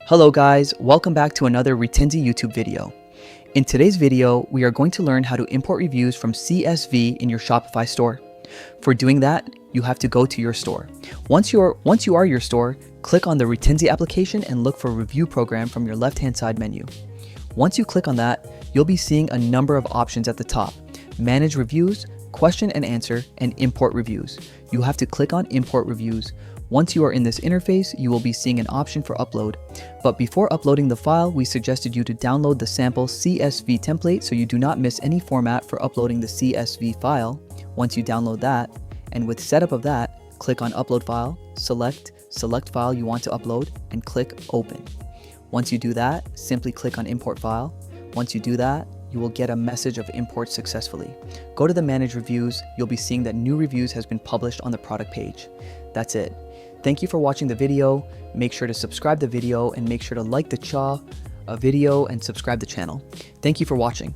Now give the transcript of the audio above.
Hello guys, welcome back to another Retenzy YouTube video. In today's video, we are going to learn how to import reviews from CSV in your Shopify store. For doing that, you have to go to your store. Once you are your store, click on the Retenzy application and look for Review Program from your left-hand side menu. Once you click on that, you'll be seeing a number of options at the top: Manage Reviews, Question and Answer, and Import Reviews. You have to click on Import Reviews. Once you are in this interface, you will be seeing an option for upload. But before uploading the file, we suggested you to download the sample CSV template so you do not miss any format for uploading the CSV file. Once you download that, and with setup of that, click on Upload File, select file you want to upload, and click Open. Once you do that, simply click on Import File. Once you do that, you will get a message of import successfully. Go to the Manage Reviews. You'll be seeing that new reviews has been published on the product page. That's it. Thank you for watching the video. Make sure to subscribe the video and make sure to like the video and subscribe the channel. Thank you for watching.